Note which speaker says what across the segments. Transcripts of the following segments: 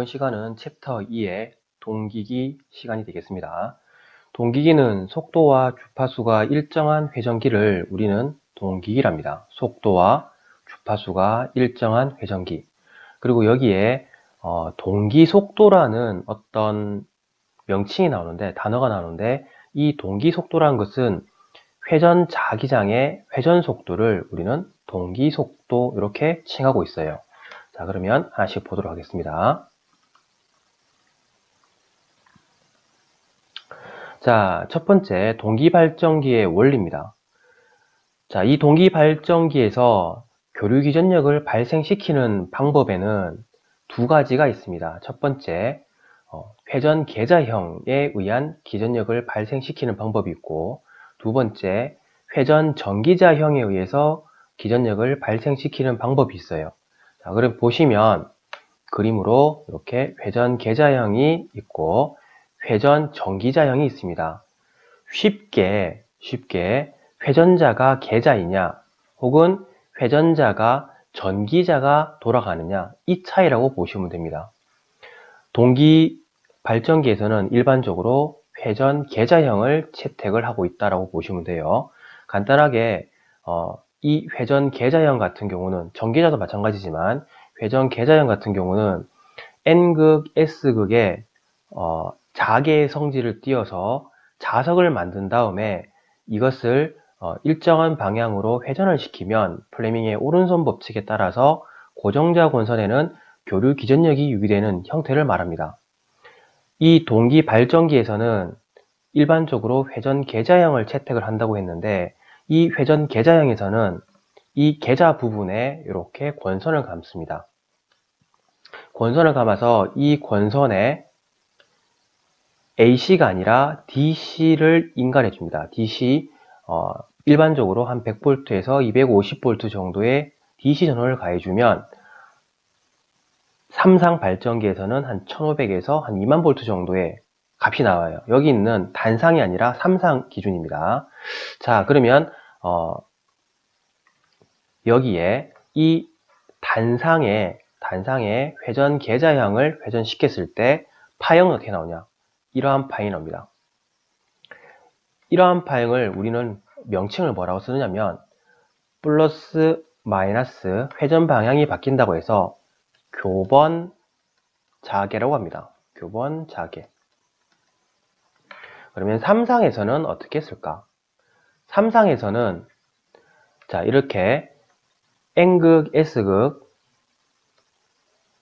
Speaker 1: 이번 시간은 챕터 2의 동기기 시간이 되겠습니다. 동기기는 속도와 주파수가 일정한 회전기를 우리는 동기기랍니다. 속도와 주파수가 일정한 회전기. 그리고 여기에 동기속도라는 어떤 명칭이 나오는데, 단어가 나오는데, 이 동기속도라는 것은 회전 자기장의 회전 속도를 우리는 동기속도 이렇게 칭하고 있어요. 자, 그러면 하나씩 보도록 하겠습니다. 자, 첫 번째 동기발전기의 원리입니다. 자, 이 동기발전기에서 교류기전력을 발생시키는 방법에는 두 가지가 있습니다. 첫 번째, 회전 계좌형에 의한 기전력을 발생시키는 방법이 있고, 두 번째, 회전 전기자형에 의해서 기전력을 발생시키는 방법이 있어요. 자, 그럼 보시면 그림으로 이렇게 회전 계좌형이 있고 회전 전기자형이 있습니다. 쉽게 회전자가 계좌이냐 혹은 회전자가 전기자가 돌아가느냐, 이 차이라고 보시면 됩니다. 동기 발전기에서는 일반적으로 회전 계좌형을 채택을 하고 있다고 보시면 돼요. 간단하게 이 회전 계좌형 같은 경우는 전기자도 마찬가지지만 회전 계좌형 같은 경우는 N극, S극에 자개의 성질을 띄어서 자석을 만든 다음에 이것을 일정한 방향으로 회전을 시키면 플레밍의 오른손 법칙에 따라서 고정자 권선에는 교류 기전력이 유기되는 형태를 말합니다. 이 동기 발전기에서는 일반적으로 회전 계좌형을 채택을 한다고 했는데, 이 회전 계좌형에서는 이 계좌 부분에 이렇게 권선을 감습니다. 권선을 감아서 이 권선에 AC가 아니라 DC를 인가해 줍니다. DC, 일반적으로 한 100V에서 250V 정도의 DC 전원을 가해주면 삼상 발전기에서는 한 1500에서 한 20000V 정도의 값이 나와요. 여기 있는 단상이 아니라 삼상 기준입니다. 자, 그러면 여기에 이 단상의 회전 계좌형을 회전시켰을 때 파형은 어떻게 나오냐? 이러한 파형이 나옵니다. 이러한 파형을 우리는 명칭을 뭐라고 쓰느냐면 플러스 마이너스 회전 방향이 바뀐다고 해서 교번 자개라고 합니다. 교번 자개. 그러면 삼상에서는 어떻게 했을까? 삼상에서는 자, 이렇게 N극, S극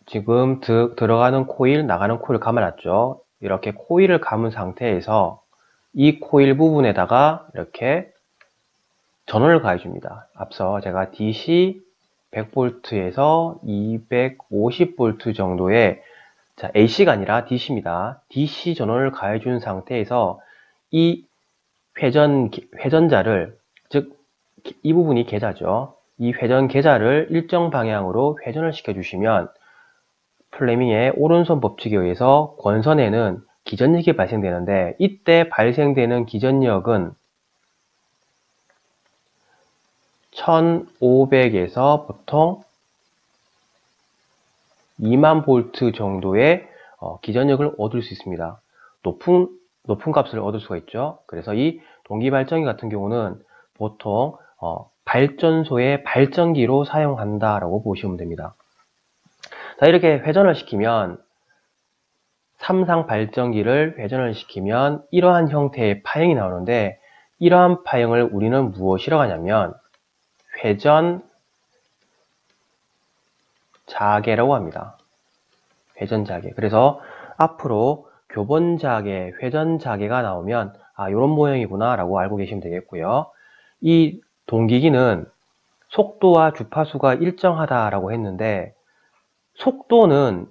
Speaker 1: 지금 들어가는 코일, 나가는 코일 감아놨죠. 이렇게 코일을 감은 상태에서 이 코일 부분에다가 이렇게 전원을 가해줍니다. 앞서 제가 DC 100V에서 250V 정도의 AC가 아니라 DC입니다. DC 전원을 가해준 상태에서 이 회전자를, 즉 이 부분이 계좌죠. 이 회전 계좌를 일정 방향으로 회전을 시켜주시면 플레밍의 오른손 법칙에 의해서 권선에는 기전력이 발생되는데, 이때 발생되는 기전력은 1500에서 보통 20000V 정도의 기전력을 얻을 수 있습니다. 높은 값을 얻을 수가 있죠. 그래서 이 동기발전기 같은 경우는 보통 발전소의 발전기로 사용한다라고 보시면 됩니다. 자, 이렇게 회전을 시키면 삼상 발전기를 회전을 시키면 이러한 형태의 파형이 나오는데, 이러한 파형을 우리는 무엇이라고 하냐면 회전 자개라고 합니다. 회전 자개. 그래서 앞으로 교번 자개, 회전 자개가 나오면 이런 모양이구나 라고 알고 계시면 되겠고요. 이 동기기는 속도와 주파수가 일정하다라고 했는데, 속도는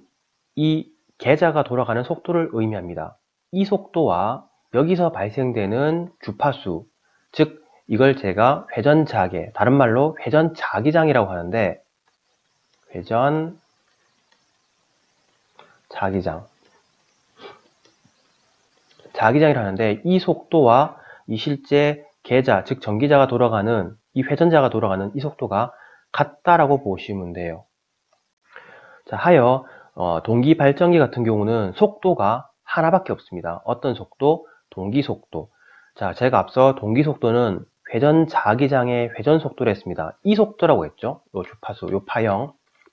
Speaker 1: 이 계좌가 돌아가는 속도를 의미합니다. 이 속도와 여기서 발생되는 주파수, 즉 이걸 제가 회전 자개, 다른 말로 회전 자기장이라고 하는데, 회전 자기장이라 하는데, 이 속도와 이 실제 계좌, 즉 전기자가 돌아가는, 이 회전자가 돌아가는 이 속도가 같다라고 보시면 돼요. 자, 하여 동기 발전기 같은 경우는 속도가 하나밖에 없습니다. 어떤 속도? 동기 속도. 자, 제가 앞서 동기 속도는 회전 자기장의 회전 속도를 했습니다. 이 속도라고 했죠. 요 주파수, 요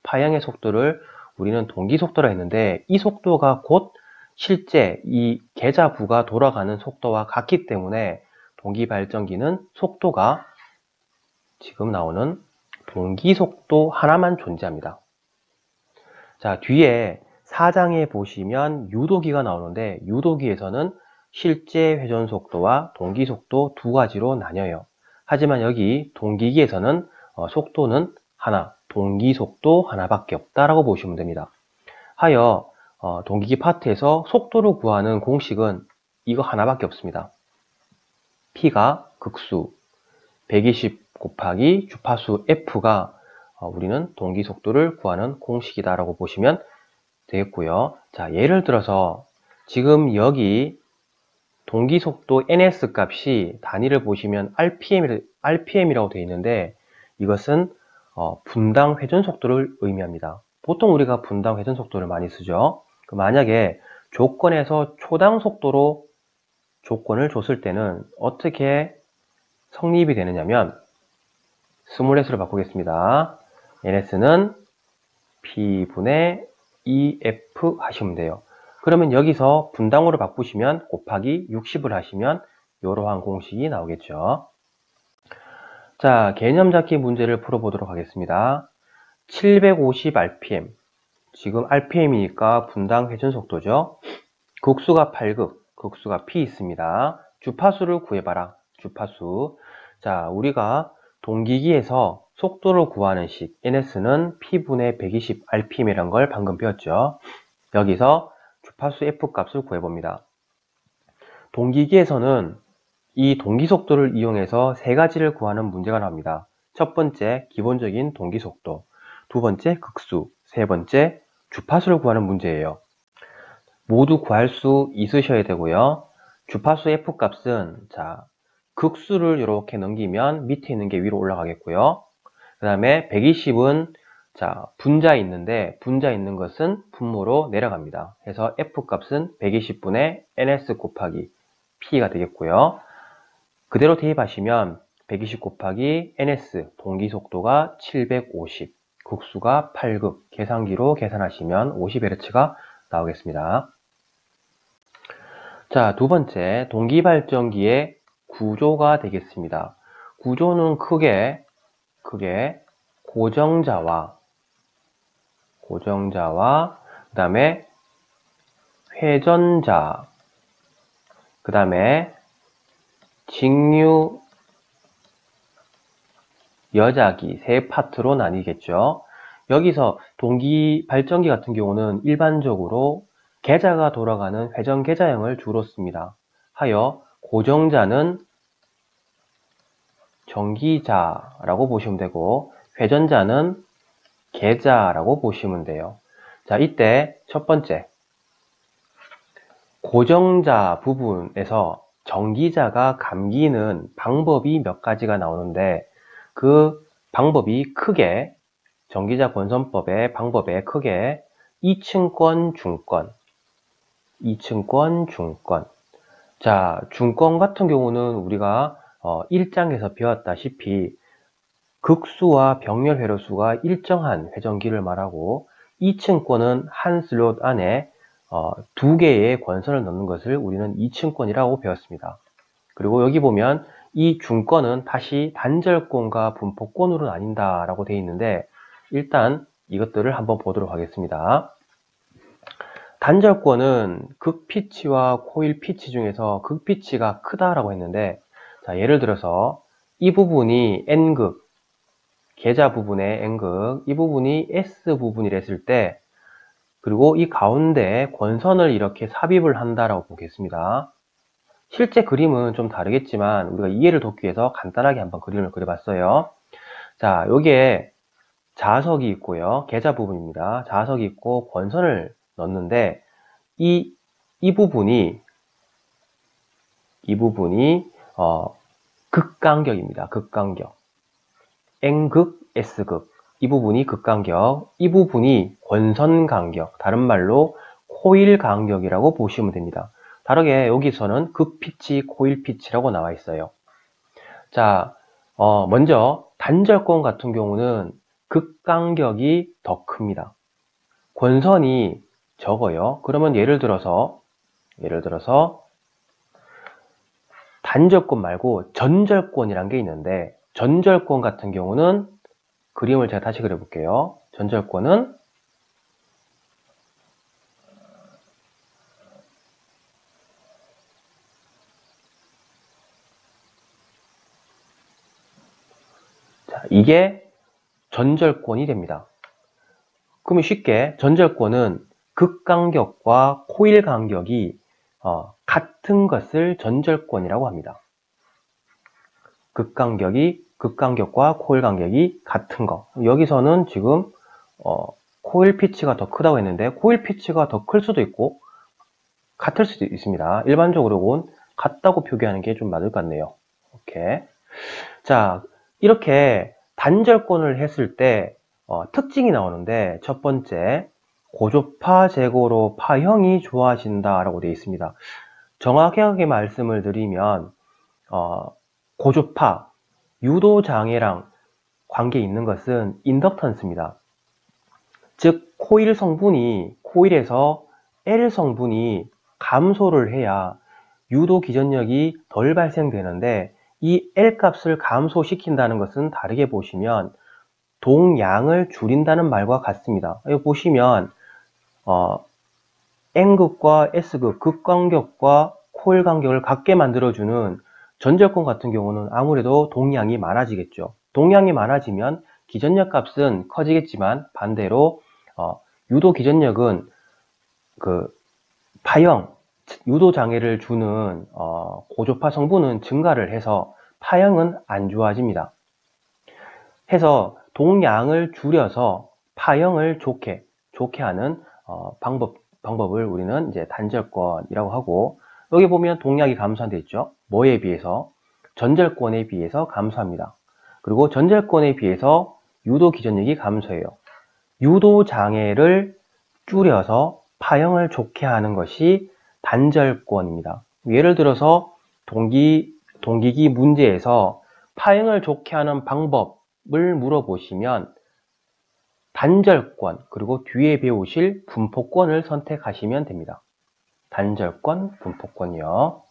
Speaker 1: 파형의 속도를 우리는 동기 속도라 했는데, 이 속도가 곧 실제 이 계좌부가 돌아가는 속도와 같기 때문에 동기 발전기는 속도가 지금 나오는 동기 속도 하나만 존재합니다. 자, 뒤에 4장에 보시면 유도기가 나오는데, 유도기에서는 실제 회전 속도와 동기 속도 두 가지로 나뉘어요. 하지만 여기 동기기에서는 속도는 하나, 동기 속도 하나밖에 없다라고 보시면 됩니다. 하여 동기기 파트에서 속도를 구하는 공식은 이거 하나밖에 없습니다. P가 극수, 120 곱하기 주파수 F가 우리는 동기 속도를 구하는 공식이다라고 보시면 되겠고요. 자, 예를 들어서 지금 여기 동기 속도 ns 값이 단위를 보시면 rpm이라고 되어 있는데, 이것은 분당 회전 속도를 의미합니다. 보통 우리가 분당 회전 속도를 많이 쓰죠. 만약에 조건에서 초당 속도로 조건을 줬을 때는 어떻게 성립이 되느냐면, 스몰let으로 바꾸겠습니다. ns는 p분의 ef 하시면 돼요. 그러면 여기서 분당으로 바꾸시면 곱하기 60을 하시면 이러한 공식이 나오겠죠. 자, 개념 잡기 문제를 풀어보도록 하겠습니다. 750rpm, 지금 rpm이니까 분당 회전 속도죠. 극수가 8극, 극수가 p 있습니다. 주파수를 구해봐라. 주파수. 자, 우리가 동기기에서 속도를 구하는 식 ns는 p분의 120rpm이란 걸 방금 배웠죠. 여기서 주파수 f 값을 구해봅니다. 동기기에서는 이 동기 속도를 이용해서 세 가지를 구하는 문제가 나옵니다. 첫 번째, 기본적인 동기 속도. 두 번째, 극수. 세 번째, 주파수를 구하는 문제예요. 모두 구할 수 있으셔야 되고요. 주파수 f 값은, 자, 극수를 이렇게 넘기면 밑에 있는 게 위로 올라가겠고요. 그 다음에 120은 자, 분자 있는데 분자 있는 것은 분모로 내려갑니다. 그래서 f 값은 120분의 ns 곱하기 p가 되겠고요. 그대로 대입하시면 120 곱하기 ns, 동기 속도가 750, 극수가 8극, 계산기로 계산하시면 50Hz가 나오겠습니다. 자, 두 번째, 동기 발전기의 구조가 되겠습니다. 구조는 크게 고정자와 그 다음에 회전자, 그 다음에 직류 여자기 세 파트로 나뉘겠죠. 여기서 동기 발전기 같은 경우는 일반적으로 계좌가 돌아가는 회전 계좌형을 주로 씁니다. 하여 고정자는 전기자라고 보시면 되고, 회전자는 계좌라고 보시면 돼요. 자, 이때 첫 번째, 고정자 부분에서 전기자가 감기는 방법이 몇 가지가 나오는데, 그 방법이 크게, 전기자 권선법의 방법에 크게 2층권, 중권, 2층권, 중권. 자, 중권 같은 경우는 우리가 1장에서 배웠다시피 극수와 병렬 회로수가 일정한 회전기를 말하고, 2층권은 한 슬롯 안에 두 개의 권선을 넣는 것을 우리는 2층권이라고 배웠습니다. 그리고 여기 보면 이 중권은 다시 단절권과 분포권으로 나뉜다라고 되어 있는데, 일단 이것들을 한번 보도록 하겠습니다. 단절권은 극피치와 코일 피치 중에서 극피치가 크다라고 했는데, 자, 예를 들어서 이 부분이 N극, 계좌 부분의 N극, 이 부분이 S 부분이라 했을 때, 그리고 이 가운데 권선을 이렇게 삽입을 한다라고 보겠습니다. 실제 그림은 좀 다르겠지만 우리가 이해를 돕기 위해서 간단하게 한번 그림을 그려봤어요. 자, 여기에 자석이 있고요. 계좌 부분입니다. 자석이 있고 권선을 넣는데, 이 부분이 극간격입니다. 극간격. N극, S극. 이 부분이 극간격, 이 부분이 권선간격, 다른 말로 코일 간격이라고 보시면 됩니다. 다르게 여기서는 극피치, 코일 피치라고 나와 있어요. 자, 먼저 단절권 같은 경우는 극간격이 더 큽니다. 권선이 적어요. 그러면 예를 들어서 단절권 말고 전절권이란 게 있는데, 전절권 같은 경우는 그림을 제가 다시 그려볼게요. 전절권은 자, 이게 전절권이 됩니다. 그러면 쉽게 전절권은 극간격과 코일 간격이 같은 것을 전절권이라고 합니다. 극간격과 코일 간격이 같은 거. 여기서는 지금 코일 피치가 더 크다고 했는데, 코일 피치가 더 클 수도 있고 같을 수도 있습니다. 일반적으로는 같다고 표기하는 게 좀 맞을 것 같네요. 오케이. 자, 이렇게 단절권을 했을 때 특징이 나오는데, 첫 번째, 고조파 제고로 파형이 좋아진다 라고 되어 있습니다. 정확하게 말씀을 드리면 고조파, 유도장애랑 관계 있는 것은 인덕턴스입니다. 즉 코일에서 L 성분이 감소를 해야 유도 기전력이 덜 발생되는데, 이 L 값을 감소시킨다는 것은 다르게 보시면 동량을 줄인다는 말과 같습니다. 여기 보시면 N극과 S극, 극간격과 코일 간격을 같게 만들어주는 전절권 같은 경우는 아무래도 동량이 많아지겠죠. 동량이 많아지면 기전력 값은 커지겠지만, 반대로 유도 기전력은 그 파형, 유도 장애를 주는 고조파 성분은 증가를 해서 파형은 안 좋아집니다. 해서 동량을 줄여서 파형을 좋게 하는 방법을 우리는 이제 단절권이라고 하고, 여기 보면 동량이 감소한데 있죠. 뭐에 비해서? 전절권에 비해서 감소합니다. 그리고 전절권에 비해서 유도 기전력이 감소해요. 유도 장애를 줄여서 파형을 좋게 하는 것이 단절권입니다. 예를 들어서 동기기 문제에서 파형을 좋게 하는 방법을 물어보시면 단절권, 그리고 뒤에 배우실 분포권을 선택하시면 됩니다. 단절권, 분포권이요.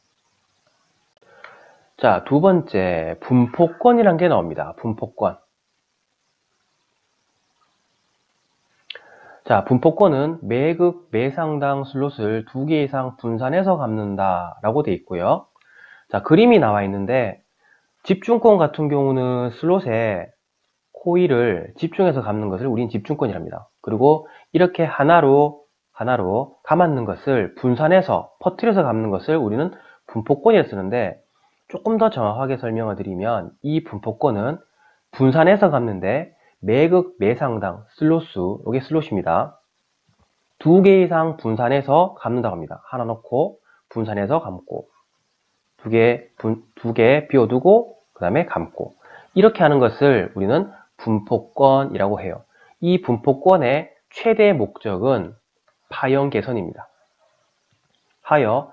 Speaker 1: 자, 두 번째, 분포권이란 게 나옵니다. 분포권. 자, 분포권은 매극, 매상당 슬롯을 2개 이상 분산해서 감는다 라고 되어 있고요. 자, 그림이 나와 있는데, 집중권 같은 경우는 슬롯에 코일을 집중해서 감는 것을 우린 집중권이랍니다. 그리고 이렇게 하나로 감았는 것을 분산해서 퍼뜨려서 감는 것을 우리는 분포권이라 쓰는데, 조금 더 정확하게 설명을 드리면 이 분포권은 분산해서 감는데 매극, 매상당, 슬롯수, 이게 슬롯입니다. 2개 이상 분산해서 감는다고 합니다. 하나 넣고 분산해서 감고, 두 개 비워두고 그 다음에 감고, 이렇게 하는 것을 우리는 분포권이라고 해요. 이 분포권의 최대 목적은 파형 개선입니다. 하여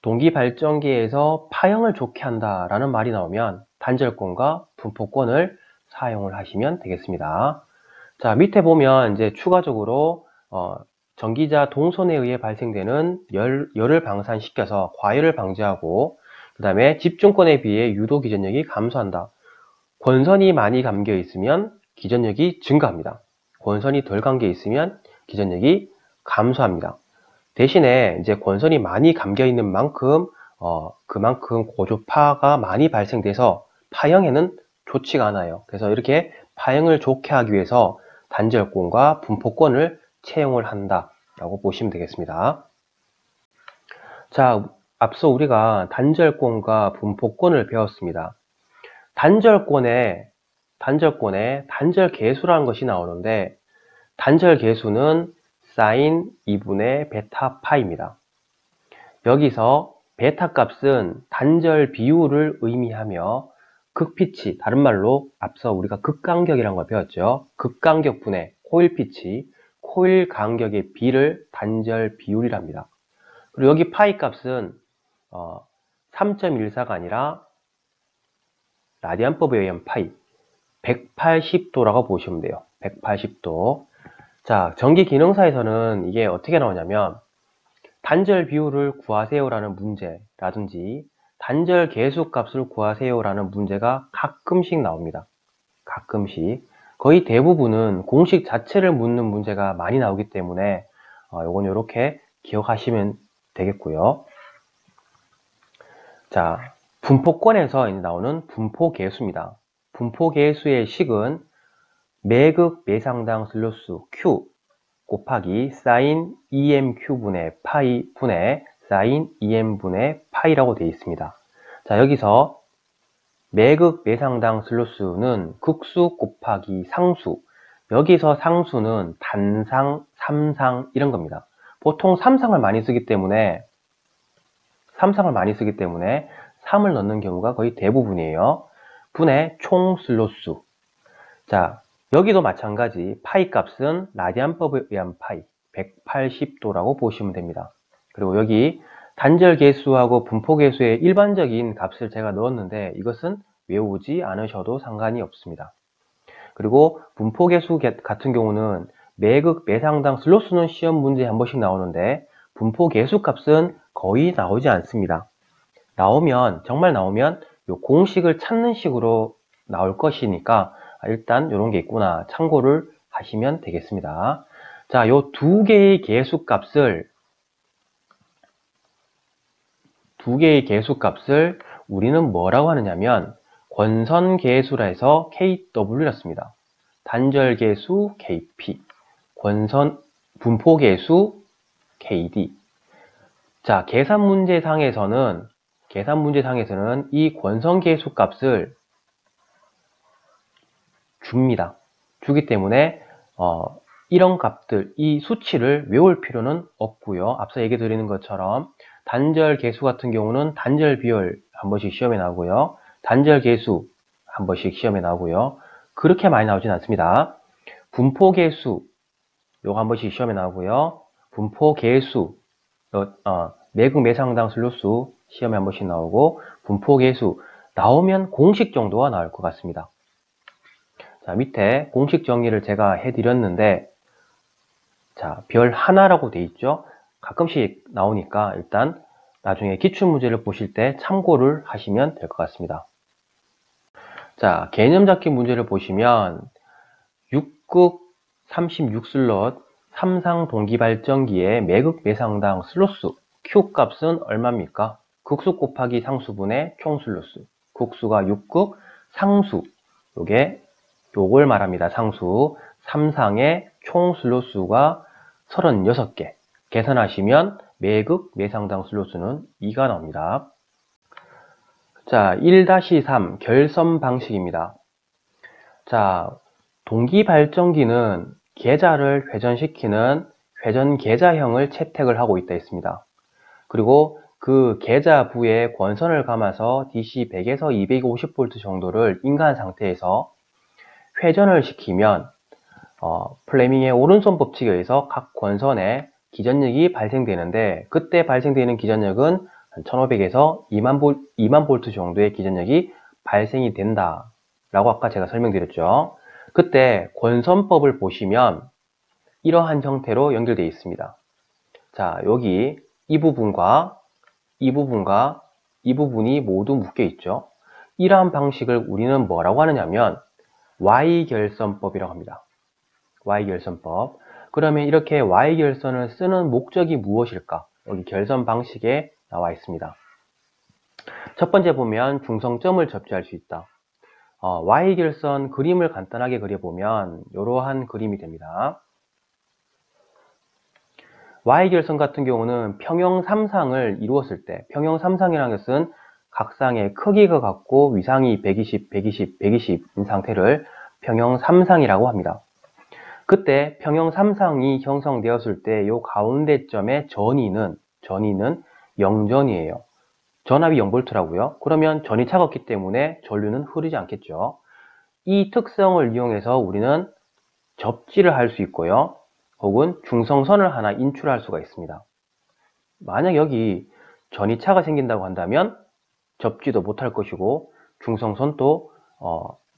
Speaker 1: 동기발전기에서 파형을 좋게 한다라는 말이 나오면 단절권과 분포권을 사용을 하시면 되겠습니다. 자, 밑에 보면 이제 추가적으로 전기자 동선에 의해 발생되는 열을 방산시켜서 과열을 방지하고, 그 다음에 집중권에 비해 유도 기전력이 감소한다. 권선이 많이 감겨 있으면 기전력이 증가합니다. 권선이 덜 감겨 있으면 기전력이 감소합니다. 대신에 이제 권선이 많이 감겨 있는 만큼 그만큼 고조파가 많이 발생돼서 파형에는 좋지가 않아요. 그래서 이렇게 파형을 좋게 하기 위해서 단절권과 분포권을 채용을 한다라고 보시면 되겠습니다. 자, 앞서 우리가 단절권과 분포권을 배웠습니다. 단절권에 단절 계수라는 것이 나오는데, 단절 계수는 사인 2분의 베타 파입니다. 여기서 베타 값은 단절 비율을 의미하며 극피치, 다른 말로 앞서 우리가 극간격이라는 걸 배웠죠. 극간격분의 코일피치, 코일 간격의 비를 단절 비율이랍니다. 그리고 여기 파이 값은 3.14가 아니라 라디안법에 의한 파이 180도라고 보시면 돼요. 180도. 자, 전기 기능사에서는 이게 어떻게 나오냐면 단절 비율을 구하세요라는 문제라든지 단절 계수값을 구하세요라는 문제가 가끔씩 나옵니다. 가끔씩. 거의 대부분은 공식 자체를 묻는 문제가 많이 나오기 때문에 요건 이렇게 기억하시면 되겠고요. 자, 분포권에서 이제 나오는 분포계수입니다. 분포계수의 식은 매극 매상당 슬로스 Q 곱하기 사인 EMQ분의 파이 분의 사인 EM분의 파이라고 되어 있습니다. 자, 여기서 매극 매상당 슬로스는 극수 곱하기 상수, 여기서 상수는 단상, 삼상 이런 겁니다. 보통 삼상을 많이 쓰기 때문에 3을 넣는 경우가 거의 대부분이에요. 분의 총 슬로스. 자, 여기도 마찬가지 파이 값은 라디안법에 의한 파이 180도라고 보시면 됩니다. 그리고 여기 단절 계수하고 분포 계수의 일반적인 값을 제가 넣었는데 이것은 외우지 않으셔도 상관이 없습니다. 그리고 분포 계수 같은 경우는 매극 매상당 슬로스는 시험 문제에 한 번씩 나오는데 분포 계수 값은 거의 나오지 않습니다. 정말 나오면 요 공식을 찾는 식으로 나올 것이니까 일단 이런 게 있구나 참고를 하시면 되겠습니다. 자, 요 두 개의 계수값을 우리는 뭐라고 하느냐면 권선계수라 해서 KW라 씁니다. 단절계수 KP, 분포계수 KD. 자, 계산 문제상에서는 이 권선계수 값을 줍니다. 주기 때문에 이런 값들, 이 수치를 외울 필요는 없고요. 앞서 얘기 드리는 것처럼 단절 계수 같은 경우는 단절 비율 한 번씩 시험에 나오고요. 단절 계수 한 번씩 시험에 나오고요. 그렇게 많이 나오진 않습니다. 분포 계수 요거 한 번씩 시험에 나오고요. 분포 계수 매극 매상당 슬로스 시험에 한 번씩 나오고 분포 계수 나오면 공식 정도가 나올 것 같습니다. 자, 밑에 공식 정리를 제가 해드렸는데 자, 별 하나라고 돼 있죠. 가끔씩 나오니까 일단 나중에 기출문제를 보실 때 참고를 하시면 될 것 같습니다. 자, 개념 잡기 문제를 보시면 6극 36슬롯 3상 동기발전기의 매극 매상당 슬로스 Q 값은 얼마입니까? 극수 곱하기 상수분의 총 슬로스. 극수가 6극, 상수 요걸 말합니다. 상수 3상의 총 슬로스가 36개. 계산하시면 매극 매상당 슬로스는 2가 나옵니다. 자, 1-3 결선 방식입니다. 자, 동기발전기는 계좌를 회전시키는 회전 계좌형을 채택을 하고 있다 했습니다. 그리고 그 계좌부에 권선을 감아서 DC 100에서 250V 정도를 인가한 상태에서 회전을 시키면 플레밍의 오른손 법칙에 의해서 각 권선에 기전력이 발생되는데 그때 발생되는 기전력은 1500에서 2만 볼트 정도의 기전력이 발생이 된다 라고 아까 제가 설명드렸죠. 그때 권선법을 보시면 이러한 형태로 연결되어 있습니다. 자, 여기 이 부분과 이 부분이 모두 묶여 있죠. 이러한 방식을 우리는 뭐라고 하느냐면 Y결선법이라고 합니다. Y결선법. 그러면 이렇게 Y결선을 쓰는 목적이 무엇일까? 여기 결선 방식에 나와 있습니다. 첫 번째 보면 중성점을 접지할 수 있다. Y결선 그림을 간단하게 그려보면 이러한 그림이 됩니다. Y결선 같은 경우는 평형 3상을 이루었을 때 평형 3상이라는 것은 각 쌍의 크기가 같고 위상이 120, 120, 120인 상태를 평형 3상이라고 합니다. 그때 평형 3상이 형성되었을 때 이 가운데 점의 전위는 0전이에요. 전압이 0V라고요? 그러면 전이 차갑기 때문에 전류는 흐르지 않겠죠. 이 특성을 이용해서 우리는 접지를 할 수 있고요. 혹은 중성선을 하나 인출할 수가 있습니다. 만약 여기 전이차가 생긴다고 한다면 접지도 못할 것이고 중성선도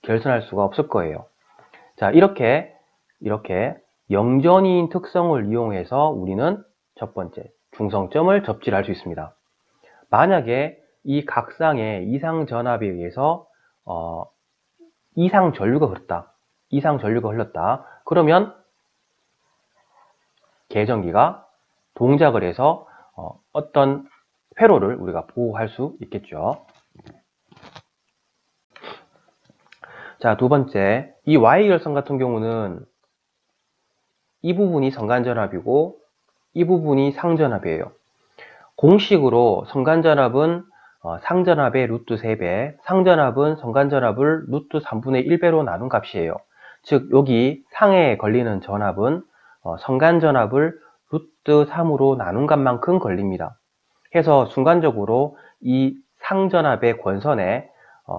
Speaker 1: 결선할 수가 없을 거예요. 자, 이렇게 영전이인 특성을 이용해서 우리는 첫 번째 중성점을 접지를 할 수 있습니다. 만약에 이 각상의 이상전압에 의해서 이상전류가 흘렀다. 그러면 계전기가 동작을 해서 어떤 회로를 우리가 보호할 수 있겠죠. 자, 두 번째, 이 Y결선 같은 경우는 이 부분이 성간전압이고 이 부분이 상전압이에요. 공식으로 성간전압은 상전압의 루트 3배, 상전압은 성간전압을 루트 3분의 1배로 나눈 값이에요. 즉 여기 상에 걸리는 전압은 성간전압을 루트 3으로 나눈 값만큼 걸립니다. 해서 순간적으로 이 상전압의 권선에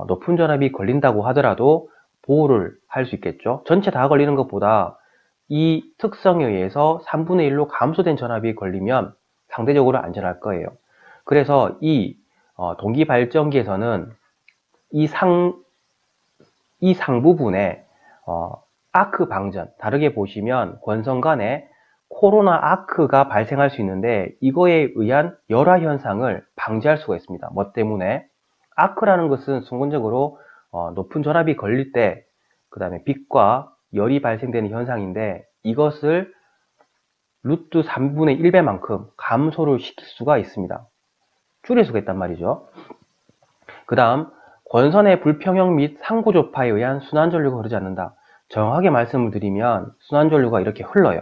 Speaker 1: 높은 전압이 걸린다고 하더라도 보호를 할 수 있겠죠. 전체 다 걸리는 것보다 이 특성에 의해서 3분의 1로 감소된 전압이 걸리면 상대적으로 안전할 거예요. 그래서 이 동기발전기에서는 이 상부분에 아크 방전, 다르게 보시면 권선 간에 코로나 아크가 발생할 수 있는데 이거에 의한 열화 현상을 방지할 수가 있습니다. 뭐 때문에? 아크라는 것은 순간적으로 높은 전압이 걸릴 때 그 다음에 빛과 열이 발생되는 현상인데 이것을 루트 3분의 1배만큼 감소를 시킬 수가 있습니다. 줄일 수가 있단 말이죠. 그 다음 권선의 불평형 및 상구조파에 의한 순환전류가 흐르지 않는다. 정확하게 말씀을 드리면 순환전류가 이렇게 흘러요.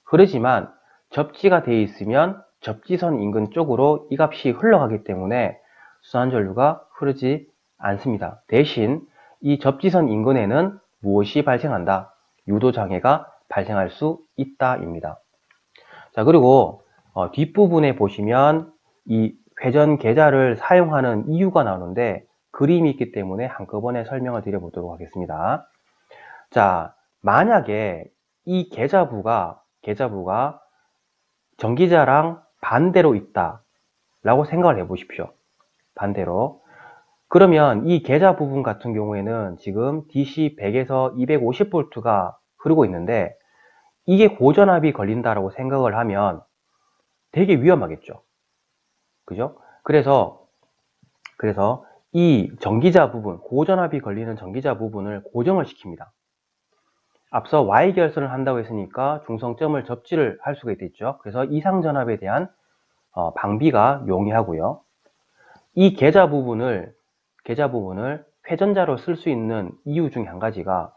Speaker 1: 흐르지만 접지가 되어 있으면 접지선 인근 쪽으로 이 값이 흘러가기 때문에 순환전류가 흐르지 않습니다. 대신 이 접지선 인근에는 무엇이 발생한다? 유도장애가 발생할 수 있다입니다. 자, 그리고 뒷부분에 보시면 이 회전 계좌를 사용하는 이유가 나오는데 그림이 있기 때문에 한꺼번에 설명을 드려보도록 하겠습니다. 자, 만약에 이 계좌부가 전기자랑 반대로 있다 라고 생각을 해 보십시오. 반대로. 그러면 이 계좌 부분 같은 경우에는 지금 DC 100에서 250V가 흐르고 있는데 이게 고전압이 걸린다라고 생각을 하면 되게 위험하겠죠. 그죠? 그래서 이 전기자 부분, 고전압이 걸리는 전기자 부분을 고정을 시킵니다. 앞서 Y결선을 한다고 했으니까 중성점을 접지를 할 수가 있겠죠. 그래서 이상전압에 대한 방비가 용이하고요. 이 계좌 부분을 회전자로 쓸 수 있는 이유 중에 한 가지가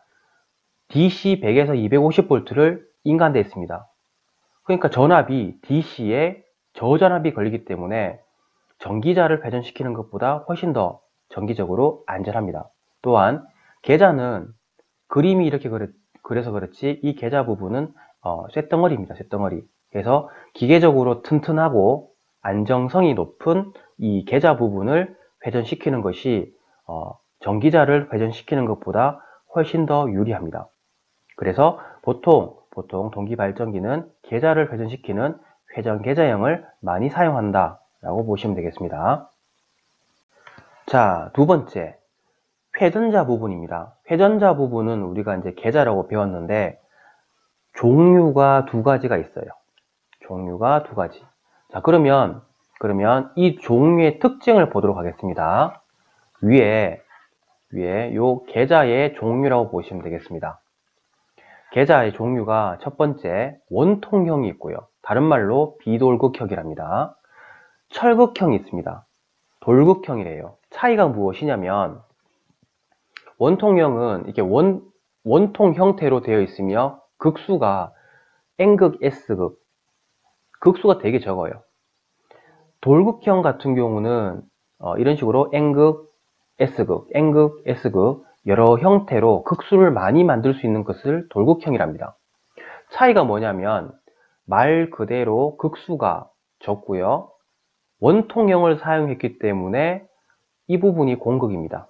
Speaker 1: DC 100에서 250V를 인간대에 있습니다. 그러니까 전압이 DC에 저전압이 걸리기 때문에 전기자를 회전시키는 것보다 훨씬 더 전기적으로 안전합니다. 또한 계좌는 그림이 이렇게 그래서 그렇지 이 계좌 부분은 쇳덩어리입니다. 쇳덩어리. 그래서 기계적으로 튼튼하고 안정성이 높은 이 계좌 부분을 회전시키는 것이 전기자를 회전시키는 것보다 훨씬 더 유리합니다. 그래서 보통 동기발전기는 계좌를 회전시키는 회전계좌형을 많이 사용한다 라고 보시면 되겠습니다. 자, 두 번째 회전자 부분입니다. 회전자 부분은 우리가 이제 계좌라고 배웠는데 종류가 두 가지가 있어요. 종류가 두 가지. 자, 그러면 이 종류의 특징을 보도록 하겠습니다. 위에 요 계좌의 종류라고 보시면 되겠습니다. 계좌의 종류가 첫 번째 원통형이 있고요. 다른 말로 비돌극형이랍니다. 철극형이 있습니다. 돌극형이래요. 차이가 무엇이냐면 원통형은 이렇게 원통 형태로 되어 있으며 극수가 N극, S극, 극수가 되게 적어요. 돌극형 같은 경우는 이런 식으로 N극, S극, N극, S극 여러 형태로 극수를 많이 만들 수 있는 것을 돌극형이랍니다. 차이가 뭐냐면 말 그대로 극수가 적고요. 원통형을 사용했기 때문에 이 부분이 공극입니다.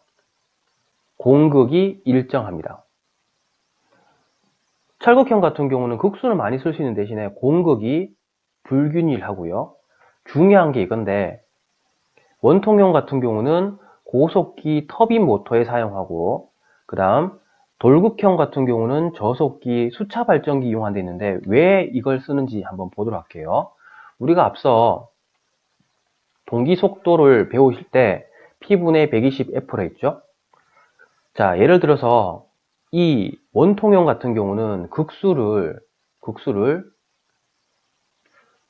Speaker 1: 공극이 일정합니다. 철극형 같은 경우는 극수를 많이 쓸 수 있는 대신에 공극이 불균일하고요. 중요한 게 이건데, 원통형 같은 경우는 고속기 터빈 모터에 사용하고, 그 다음 돌극형 같은 경우는 저속기 수차 발전기 이용한 데 있는데, 왜 이걸 쓰는지 한번 보도록 할게요. 우리가 앞서 동기 속도를 배우실 때 P분의 120F라 했죠. 자, 예를 들어서 이 원통형 같은 경우는 극수를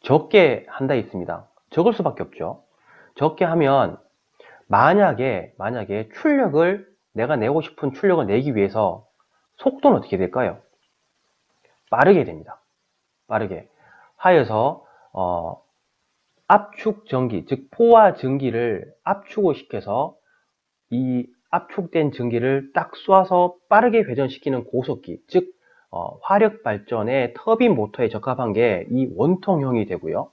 Speaker 1: 적게 한다 있습니다. 적을 수밖에 없죠. 적게 하면 만약에 내가 내고 싶은 출력을 내기 위해서 속도는 어떻게 될까요? 빠르게 됩니다. 빠르게 하여서 압축 전기, 즉 포화 전기를 압축을 시켜서 이 압축된 전기를 딱 쏴서 빠르게 회전시키는 고속기, 즉 화력 발전의 터빈 모터에 적합한 게 이 원통형이 되고요.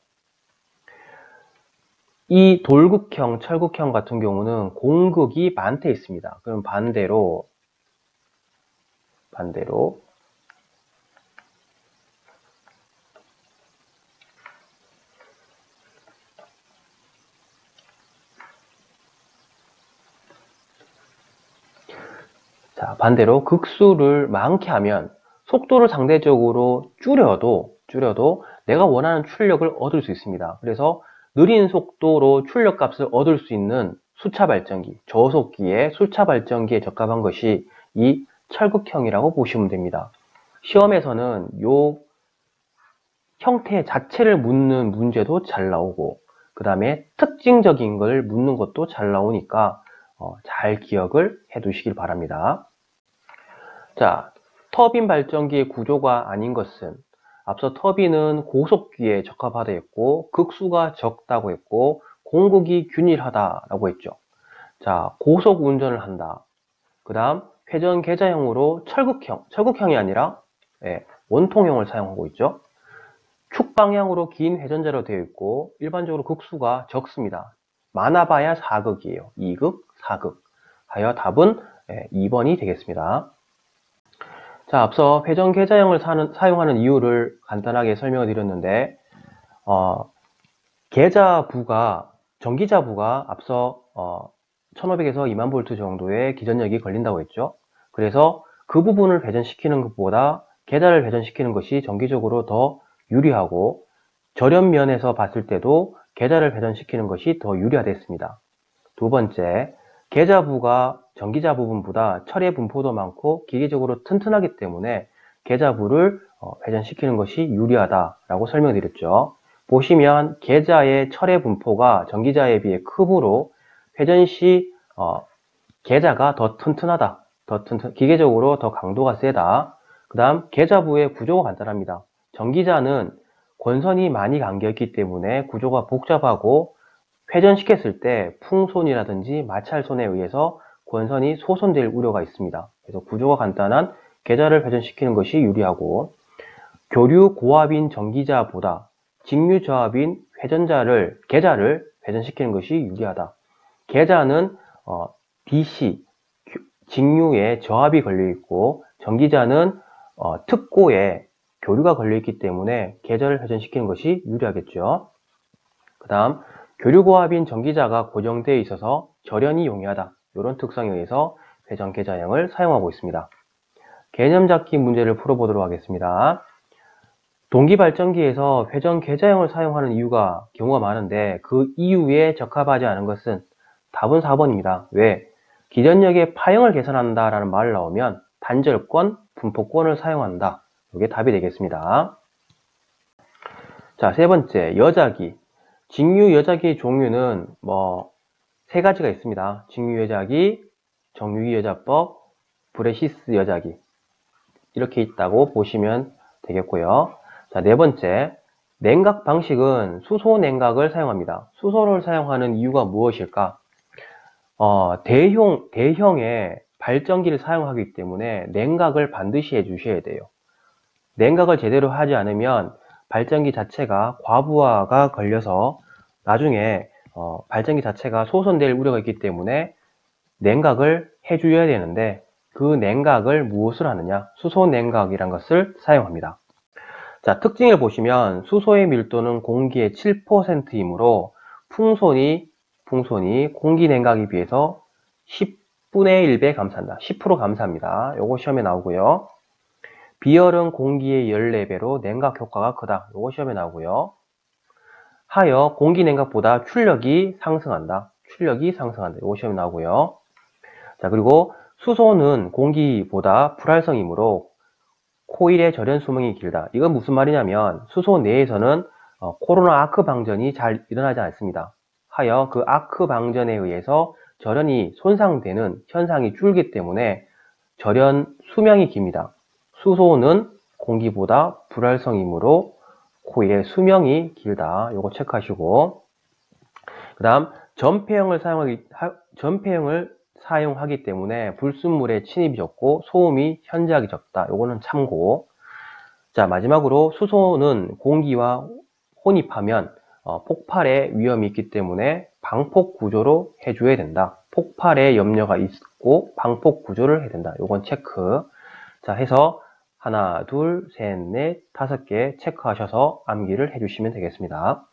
Speaker 1: 이 돌극형, 철극형 같은 경우는 공극이 많대 있습니다. 그럼 반대로 극수를 많게 하면 속도를 상대적으로 줄여도 내가 원하는 출력을 얻을 수 있습니다. 그래서 느린 속도로 출력값을 얻을 수 있는 수차 발전기, 저속기의 수차 발전기에 적합한 것이 이 철극형이라고 보시면 됩니다. 시험에서는 이 형태 자체를 묻는 문제도 잘 나오고, 그 다음에 특징적인 걸 묻는 것도 잘 나오니까 잘 기억을 해 두시길 바랍니다. 자, 터빈 발전기의 구조가 아닌 것은 앞서 터빈은 고속기에 적합하다 했고, 극수가 적다고 했고, 공극이 균일하다라고 했죠. 자, 고속 운전을 한다. 그 다음 회전 계좌형으로 철극형이 아니라 원통형을 사용하고 있죠. 축 방향으로 긴 회전자로 되어 있고, 일반적으로 극수가 적습니다. 많아봐야 4극이에요. 2극, 4극. 하여 답은 2번이 되겠습니다. 자, 앞서 회전 계좌형을 사용하는 이유를 간단하게 설명을 드렸는데, 전기자부가 앞서 1500에서 2000V 정도의 기전력이 걸린다고 했죠. 그래서 그 부분을 회전시키는 것보다 계좌를 회전시키는 것이 전기적으로 더 유리하고, 절연면에서 봤을 때도 계좌를 회전시키는 것이 더 유리하겠습니다. 두 번째, 계좌부가 전기자 부분보다 철의 분포도 많고 기계적으로 튼튼하기 때문에 계좌부를 회전시키는 것이 유리하다라고 설명드렸죠. 보시면 계좌의 철의 분포가 전기자에 비해 크므로 회전 시 계좌가 더 튼튼하다, 기계적으로 더 강도가 세다. 그 다음 계좌부의 구조가 간단합니다. 전기자는 권선이 많이 감겨있기 때문에 구조가 복잡하고, 회전시켰을 때 풍손이라든지 마찰손에 의해서 권선이 소손될 우려가 있습니다. 그래서 구조가 간단한 계좌를 회전시키는 것이 유리하고, 교류 고압인 전기자보다 직류 저압인 계좌를 회전시키는 것이 유리하다. 계좌는 DC, 직류에 저압이 걸려있고, 전기자는 특고에 교류가 걸려있기 때문에 계좌를 회전시키는 것이 유리하겠죠. 그 다음 교류고압인 전기자가 고정되어 있어서 절연이 용이하다. 이런 특성에 의해서 회전 계좌형을 사용하고 있습니다. 개념 잡기 문제를 풀어보도록 하겠습니다. 동기발전기에서 회전 계좌형을 사용하는 경우가 많은데, 그 이유에 적합하지 않은 것은 답은 4번입니다. 왜? 기전력의 파형을 계산한다 라는 말이 나오면 단절권, 분포권을 사용한다. 이게 답이 되겠습니다. 자, 세 번째, 여자기. 직류 여자기의 종류는 세 가지가 있습니다. 직류 여자기, 정유기 여자법, 브레시스 여자기. 이렇게 있다고 보시면 되겠고요. 자, 네 번째, 냉각 방식은 수소 냉각을 사용합니다. 수소를 사용하는 이유가 무엇일까? 대형의 발전기를 사용하기 때문에 냉각을 반드시 해주셔야 돼요. 냉각을 제대로 하지 않으면 발전기 자체가 과부하가 걸려서 나중에 발전기 자체가 소선될 우려가 있기 때문에 냉각을 해줘야 되는데 그 냉각을 무엇을 하느냐? 수소 냉각이란 것을 사용합니다. 자, 특징을 보시면 수소의 밀도는 공기의 7%이므로 풍선이 공기 냉각에 비해서 10분의 1배 감소한다. 10% 감소합니다. 요거 시험에 나오고요. 비열은 공기의 14배로 냉각 효과가 크다. 요거 시험에 나오고요. 하여 공기 냉각보다 출력이 상승한다. 요거 시험에 나오고요. 자, 그리고 수소는 공기보다 불활성이므로 코일의 절연 수명이 길다. 이건 무슨 말이냐면 수소 내에서는 코로나 아크 방전이 잘 일어나지 않습니다. 하여 그 아크 방전에 의해서 절연이 손상되는 현상이 줄기 때문에 절연 수명이 깁니다. 수소는 공기보다 불활성이므로 코일의 수명이 길다. 요거 체크하시고, 그 다음 전폐형을 사용하기 때문에 불순물의 침입이 적고 소음이 현저하게 적다. 요거는 참고. 자, 마지막으로 수소는 공기와 혼입하면 폭발의 위험이 있기 때문에 방폭 구조로 해줘야 된다. 폭발의 염려가 있고 방폭 구조를 해야 된다. 요건 체크. 자, 해서 하나, 둘, 셋, 넷, 5개 체크하셔서 암기를 해주시면 되겠습니다.